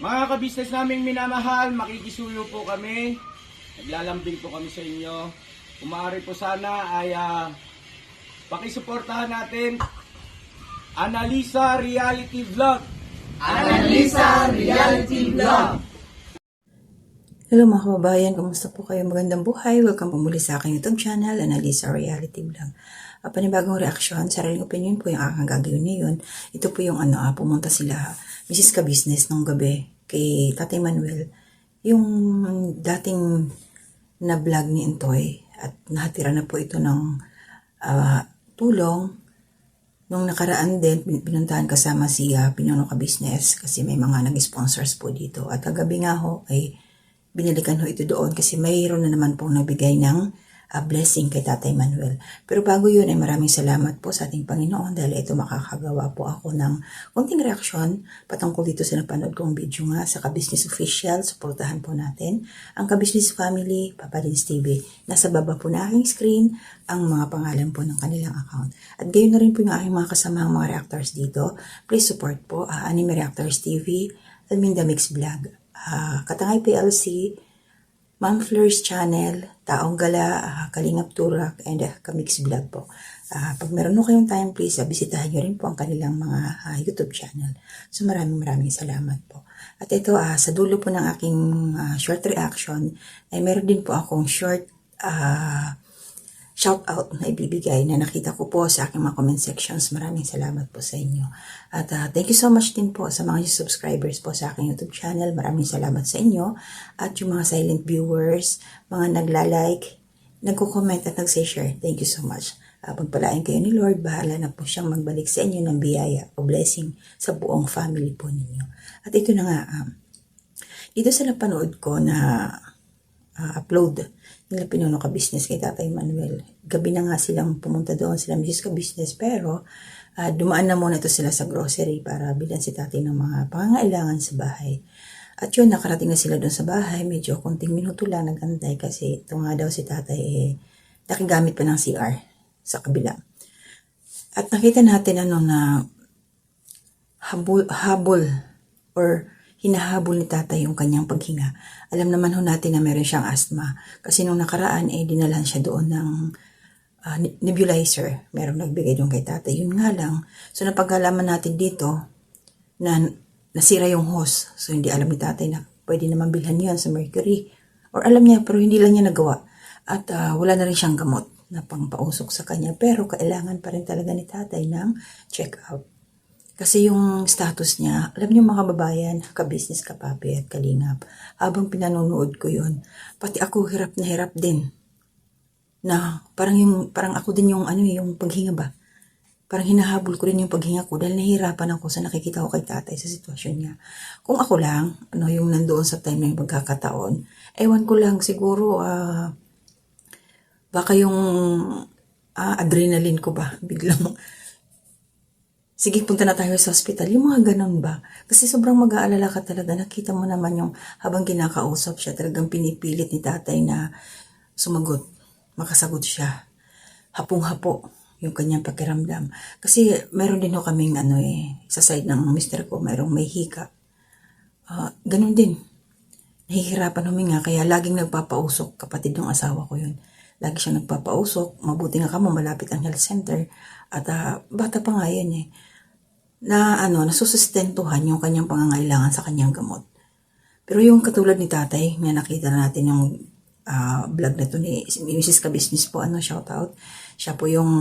Mga kabisnes naming minamahal, makikisuyo po kami. Naglalambing po kami sa inyo. Kung maaari po sana ay pakisuportahan natin Analisa Reality Vlog. Analisa Reality Vlog. Hello mga kababayan, kumusta po kayo? Magandang buhay. Welcome po muli sa aking YouTube channel, Analisa Reality Vlog. Panibagong reaksyon, sariling opinion po yung aking gagawin ngayon. Ito po yung pumunta sila, Mrs. Ka-Business nung gabi kay Tatay Manuel. Yung dating na vlog ni Intoy at nahatira na po ito ng tulong. Nung nakaraan din, pinuntahan kasama si Pinuno Ka-Business kasi may mga nag-sponsors po dito. At kagabi nga ho ay binalikan ho ito doon kasi mayroon na naman pong nagbigay ng blessing kay Tatay Manuel. Pero bago yun ay maraming salamat po sa ating Panginoon dahil ito makakagawa po ako ng konting reaksyon patungkol dito sa napanood kong video nga sa Ka-Business Official. Suportahan po natin ang Ka-Business Family, Papa Lins TV. Nasa baba po na aking screen ang mga pangalan po ng kanilang account. At gayon na rin po yung aking mga kasamang mga reactors dito. Please support po Anime Reactors TV, Alminda Mix Vlog, Katangay PLC, Ma'am Fleurs Channel, Taong Gala, Kalingap Turak, and Kamix Vlog po. Pag meron mo kayong time, please, bisitahin nyo rin po ang kanilang mga YouTube channel. So maraming salamat po. At ito, sa dulo po ng aking short reaction, ay meron din po akong short shout out na ibibigay na nakita ko po sa aking mga comment sections. Maraming salamat po sa inyo. At thank you so much din po sa mga subscribers po sa aking YouTube channel. Maraming salamat sa inyo. At yung mga silent viewers, mga nagla-like, nagko-comment at nagse-share. Thank you so much. Pagpalain kayo ni Lord, bahala na po siyang magbalik sa inyo ng biyaya o blessing sa buong family po ninyo. At ito na nga, dito sa napanood ko na upload nila Pinuno Ka-Business kay Tatay Manuel. Gabi na nga silang pumunta doon, sila Mrs. Ka-Business, pero dumaan na muna ito sila sa grocery para bilhan si tatay ng mga pangangailangan sa bahay. At yun, nakarating na sila doon sa bahay, medyo konting minuto lang nagantay kasi ito nga daw si tatay nakigamit pa ng CR sa kabila. At nakita natin na habol or hinahabol ni tatay yung kanyang paghinga. Alam naman ho natin na meron siyang asthma. Kasi nung nakaraan, dinalhan siya doon ng nebulizer. Merong nagbigay doon kay tatay. Yun nga lang. So napag-alaman natin dito na nasira yung hose. So hindi alam ni tatay na pwede naman bilhan yan sa Mercury. Or alam niya, pero hindi lang niya nagawa. At wala na rin siyang gamot na pangpausok sa kanya. Pero kailangan pa rin talaga ni tatay ng check-up. Kasi yung status niya, alam niyo mga kababayan, Ka-Business, Kapapi at Kalingap, habang pinanonood ko yun, pati ako hirap na hirap din. Na parang ako din yung yung paghinga ba? Parang hinahabol ko rin yung paghinga ko dahil nahihirapan ako sa nakikita ko kay tatay sa sitwasyon niya. Kung ako lang, yung nandoon sa time na yung pagkakataon, ewan ko lang siguro, baka yung adrenaline ko ba, biglang sige, punta na tayo sa hospital. Yung mga ganun ba? Kasi sobrang mag-aalala ka talaga. Nakita mo naman yung habang kinakausap siya, talagang pinipilit ni tatay na sumagot. Makasagot siya. Hapong-hapo yung kanyang pakiramdam. Kasi meron din ho kaming sa side ng mister ko, mayroong may hika. Ganun din. Nahihirapan huminga, kaya laging nagpapausok. Kapatid ng asawa ko yun. Lagi siya nagpapausok. Mabuti nga kamo, malapit ang health center. At bata pa nga yan na nasusustentuhan yung kanyang pangangailangan sa kanyang gamot. Pero yung katulad ni tatay, na nakita natin yung vlog na to ni Mrs. Ka-Business po, shout out. Siya po yung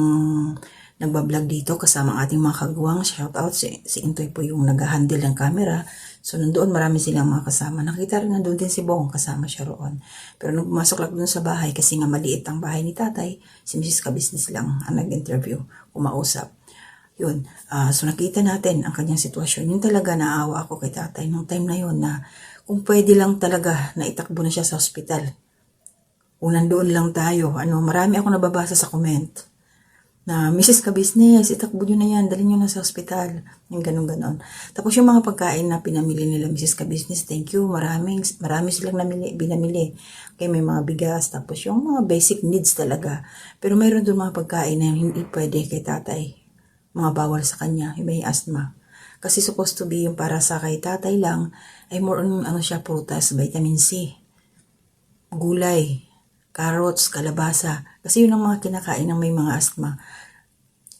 nagbablog dito kasama ang ating mga kagawang. Shout out si Intoy po yung nag-handle ng camera. So nandoon marami silang mga kasama. Nakita rin nandoon din si Bong, kasama siya roon. Pero nung pumasok lang doon sa bahay, kasi nga maliit ang bahay ni tatay, si Mrs. Ka-Business lang ang nag-interview, kumausap. Yun. So nakita natin ang kanyang sitwasyon. Yung talaga naawa ako kay tatay nung time na yun na kung pwede lang talaga na itakbo na siya sa hospital. Kung nandoon lang tayo. Marami ako nababasa sa comment na Mrs. Ka-Business, itakbo nyo na yan, dali nyo na sa hospital. Yung ganun-ganon. Tapos yung mga pagkain na pinamili nila Mrs. Ka-Business, thank you, marami silang binamili. Okay, may mga bigas, tapos yung mga basic needs talaga. Pero mayroon doon mga pagkain na hindi pwede kay tatay. Mga bawal sa kanya, may asthma. Kasi supposed to be yung para sa kay tatay lang, ay more on ano siya, prutas, vitamin C, gulay, carrots, kalabasa. Kasi yun ang mga kinakain ng may mga asthma.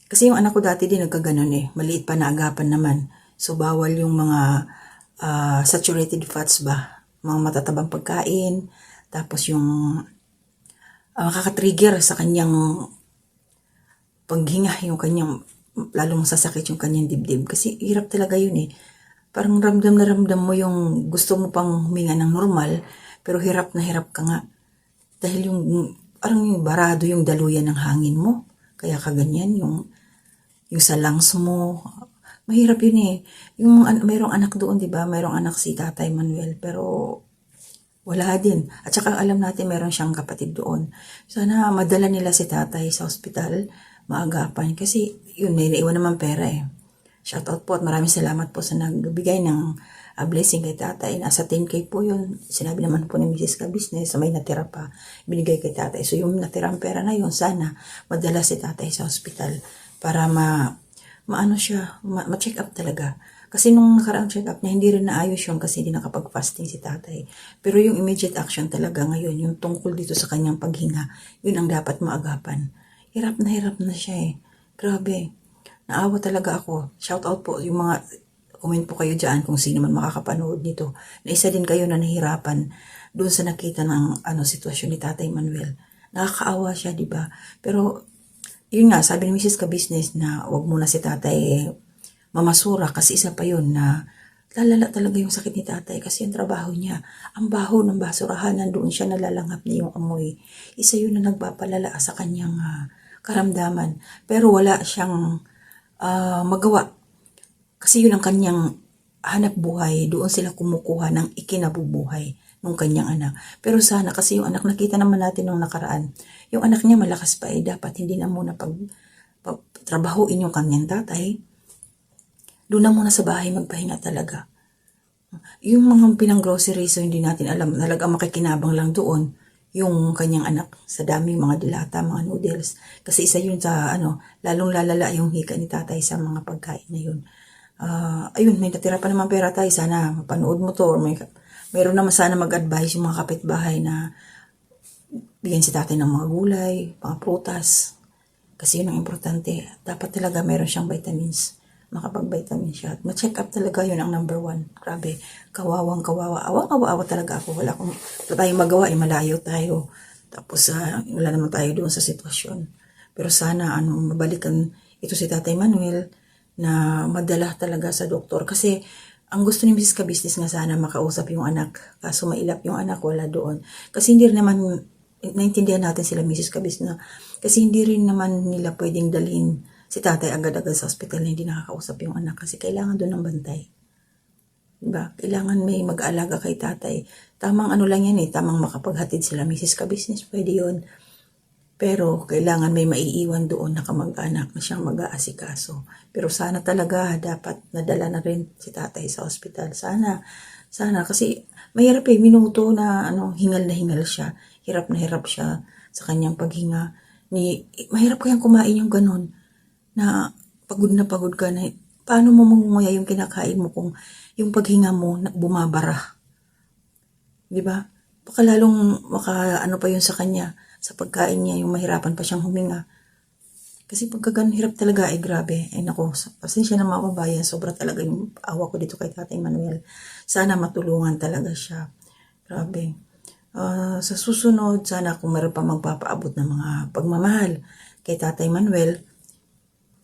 Kasi yung anak ko dati din nagkaganon eh. Maliit pa na agapan naman. So, bawal yung mga saturated fats ba? Mga matatabang pagkain. Tapos yung makaka-trigger sa kanyang paghinga, yung kanyang, lalong sasakit yung kanyang dibdib. Kasi hirap talaga yun eh. Parang ramdam na ramdam mo yung gusto mo pang huminga ng normal, pero hirap na hirap ka nga. Dahil yung, parang yung barado yung daluyan ng hangin mo. Kaya kaganyan, yung sa lungs mo. Mahirap yun eh. Yung mayroong anak doon, di ba? Mayroong anak si Tatay Manuel, pero wala din. At saka alam natin meron siyang kapatid doon. Sana madala nila si tatay sa ospital, maagapan. Kasi yun, may naiwan naman pera eh. Shoutout po at maraming salamat po sa nagbigay ng blessing kay tatay. Nasa 10K po yun. Sinabi naman po ni Mrs. Ka-Business, may natira pa, binigay kay tatay. So yung natirang pera na yun, sana madala si tatay sa ospital para maano siya, ma-check up talaga. Kasi nung nakaraang check up niya, hindi rin naayos yun kasi hindi nakapag-fasting si tatay. Pero yung immediate action talaga ngayon, yung tungkol dito sa kanyang paghinga, yun ang dapat maagapan. Hirap na siya eh. Grabe. Naawa talaga ako. Shout out po yung mga, comment po kayo dyan kung sino man makakapanood nito. Na isa din kayo na nahirapan doon sa nakita ng sitwasyon ni Tatay Manuel. Nakakaawa siya, di ba? Pero yun nga, sabi ni Mrs. Ka-Business na wag muna si tatay mamasura kasi isa pa yun na lalala talaga yung sakit ni tatay kasi yung trabaho niya. Ang baho ng basurahan, nandoon siya nalalangap niya yung amoy. Isa yun na nagpapalala sa kanyang karamdaman. Pero wala siyang magawa. Kasi yun ang kanyang hanap buhay. Doon sila kumukuha ng ikinabubuhay ng kanyang anak. Pero sana kasi yung anak, nakita naman natin nung nakaraan, yung anak niya malakas pa eh, dapat hindi na muna trabahuin yung kanyang tatay. Doon na muna sa bahay magpahinga talaga. Yung mga pinang-grocery, so hindi natin alam, talagang makikinabang lang doon yung kanyang anak sa daming mga dilata, mga noodles. Kasi isa yun sa, lalong lalala yung hika ni tatay sa mga pagkain na yun. Ayun, may natira pa naman pera tayo. Sana mapanood mo to or mayroon naman sana mag-advise yung mga kapitbahay na bigyan si tatay ng mga gulay, mga prutas. Kasi yun ang importante. Dapat talaga meron siyang vitamins. Makapag-vitamin siya. Ma-check up talaga yun ang number 1. Grabe, kawawang kawawa. Awang-awa talaga ako. Wala tayong magawa, malayo tayo. Tapos wala naman tayo doon sa sitwasyon. Pero sana mabalikan ito si Tatay Manuel na madala talaga sa doktor. Kasi ang gusto ni Mrs. Ka-Business nga sana makausap yung anak. Kaso mailap yung anak, wala doon. Kasi hindi rin naman, naintindihan natin sila Mrs. Ka-Business na, kasi hindi rin naman nila pwedeng dalhin si tatay agad-agad sa hospital na hindi nakakausap yung anak kasi kailangan doon ng bantay. Diba? Kailangan may mag-aalaga kay tatay. Tamang lang yan eh, tamang makapaghatid sila Mrs. Ka-Business, pwede yun. Pero kailangan may maiiwan doon na kamag-anak na siyang mag-aasikaso. Pero sana talaga dapat nadala na rin si tatay sa hospital. Sana kasi mahirap eh, minuto na hingal na hingal siya. Hirap na hirap siya sa kanyang paghinga. Mahirap kayang kumain yung ganun na pagod ka na, paano mo mangunguya yung kinakain mo kung yung paghinga mo bumabara? Diba? Baka lalong pa yun sa kanya, sa pagkain niya, yung mahirapan pa siyang huminga. Kasi pagkagan hirap talaga, grabe. Nako, pasensya na mga kabayan, sobra talaga yung awa ko dito kay Tatay Manuel. Sana matulungan talaga siya. Grabe. Sa susunod, sana kung meron pa magpapaabot ng mga pagmamahal kay Tatay Manuel,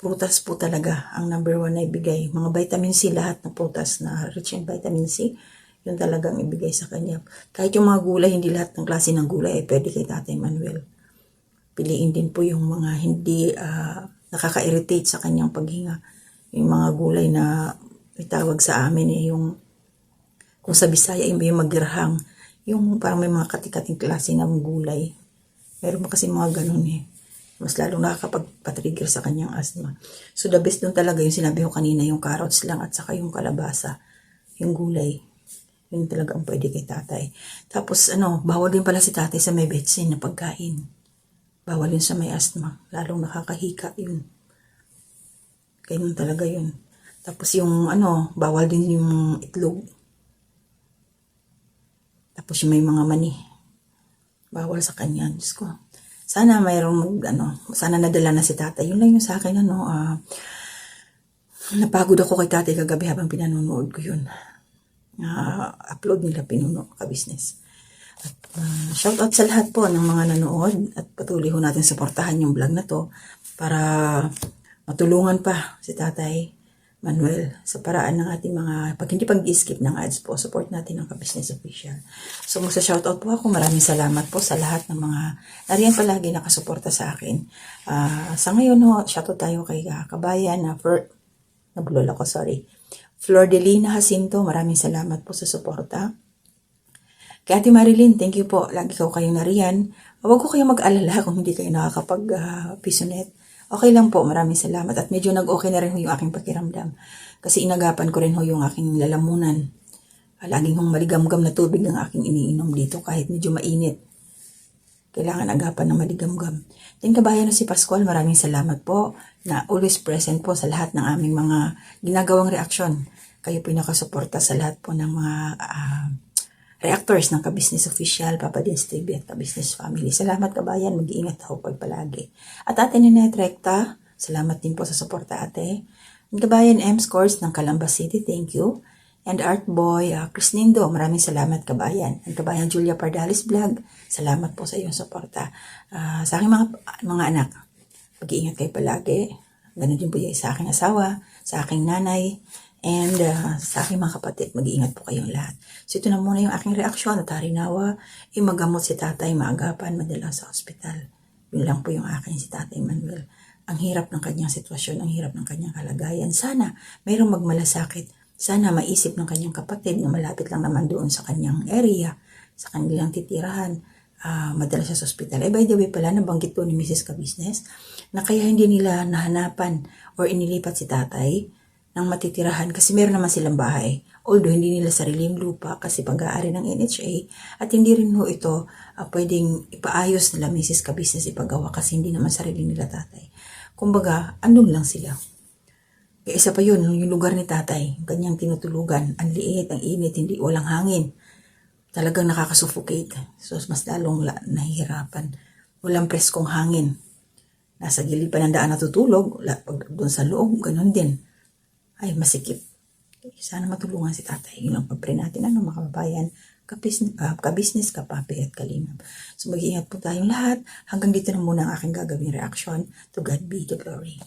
prutas po talaga ang number 1 na ibigay. Mga vitamin C, lahat ng prutas na rich in vitamin C, yun talagang ibigay sa kanya. Kahit yung mga gulay, hindi lahat ng klase ng gulay ay pwede kay Tatay Manuel. Piliin din po yung mga hindi nakaka-irritate sa kanyang paghinga. Yung mga gulay na itawag sa amin yung kung sa Bisaya yung magirhang, yung parang may mga katikating klase ng gulay. Meron kasi mga ganun eh. Mas lalong nakakapag-trigger sa kanyang asthma. So the best doon talaga yung sinabi ko kanina, yung carrots lang at saka yung kalabasa, yung gulay. Yun talaga ang pwede kay tatay. Tapos bawal din pala si tatay sa may betsin na pagkain. Bawal yun sa may asthma. Lalong nakakahika yun. Ganyan talaga yun. Tapos yung bawal din yung itlog. Tapos yung may mga mani. Bawal sa kanya. Diyos ko. Sana mayroong sana nadala na si tatay. Yun lang yung sa akin, napagod ako kay tatay kagabi habang pinanonood ko yun. Upload nila Pinuno Ka-Business. At shout out sa lahat po ng mga nanood at patuloy ho natin suportahan yung vlog na to para matulungan pa si tatay Manuel sa paraan ng ating mga, pag hindi pag-skip ng ads po, support natin ang Ka-Business Official. So magsa-shoutout po ako, maraming salamat po sa lahat ng mga nariyan palagi nakasuporta sa akin. Sa ngayon shoutout tayo kay kabayan na nabulol ako, sorry. Flor Delina Jacinto, maraming salamat po sa suporta. Kay Ate Marilyn, thank you po, lagi ko kayong nariyan. Huwag ko kayong mag-alala kung hindi kayo nakakapag-pisonet. Okay lang po, maraming salamat. At medyo nag-okay na rin ho yung aking pakiramdam. Kasi inagapan ko rin ho yung aking lalamunan. Laging hong maligamgam na tubig ang aking iniinom dito kahit medyo mainit. Kailangan agapan ng maligamgam. Then kabayan na si Pascual, maraming salamat po na always present po sa lahat ng aming mga ginagawang reaksyon. Kayo po yung nakasuporta sa lahat po ng mga reactors ng Ka-Business Official, Papa Dins TV at Ka-Business Family. Salamat kabayan, mag-iingat ako palagi. At Ate Ninette Recta, salamat din po sa suporta ate. And kabayan M Scores ng Calamba City, thank you. And Art Boy, Chris Nindo, maraming salamat kabayan. And kabayan Julia Pardalis Vlog, salamat po sa iyong suporta. Sa aking mga anak, mag-iingat kayo palagi. Ganun din po yung sa aking asawa, sa aking nanay, and sa aking mga kapatid, mag-iingat po kayong lahat. So ito na muna yung aking reaksyon at harinawa, magamot si tatay, maagapan, madala sa ospital. Yun lang po yung akin si tatay Manuel. Ang hirap ng kanyang sitwasyon, ang hirap ng kanyang kalagayan. Sana mayroong magmalasakit. Sana maisip ng kanyang kapatid na malapit lang naman doon sa kanyang area, sa kanilang titirahan, madala siya sa ospital. By the way pala, nabanggit po ni Mrs. Ka-Business na kaya hindi nila nahanapan or inilipat si tatay ng matitirahan kasi meron naman silang bahay. Although hindi nila sariling lupa kasi pag-aari ng NHA at hindi rin ho ito pwedeng ipaayos nila Mrs. Ka-Business ipagawa kasi hindi naman sarili nila tatay. Kumbaga, andun lang sila. Kaya isa pa yun, yung lugar ni tatay, yung kanyang tinutulugan, ang liit, ang init, hindi walang hangin. Talagang nakakasuffocate. So, mas lalong nahihirapan. Walang preskong hangin. Nasa gilid pa ng daan natutulog, pag doon sa loob, ganun din. Ay, masikip. Sana matulungan si tatay. Yun ang pag-pray natin, mga kababayan, ka-business, kapapi at kalingap. So, mag-iingat po tayong lahat. Hanggang dito na muna ang aking gagawing reaction. To God be the glory.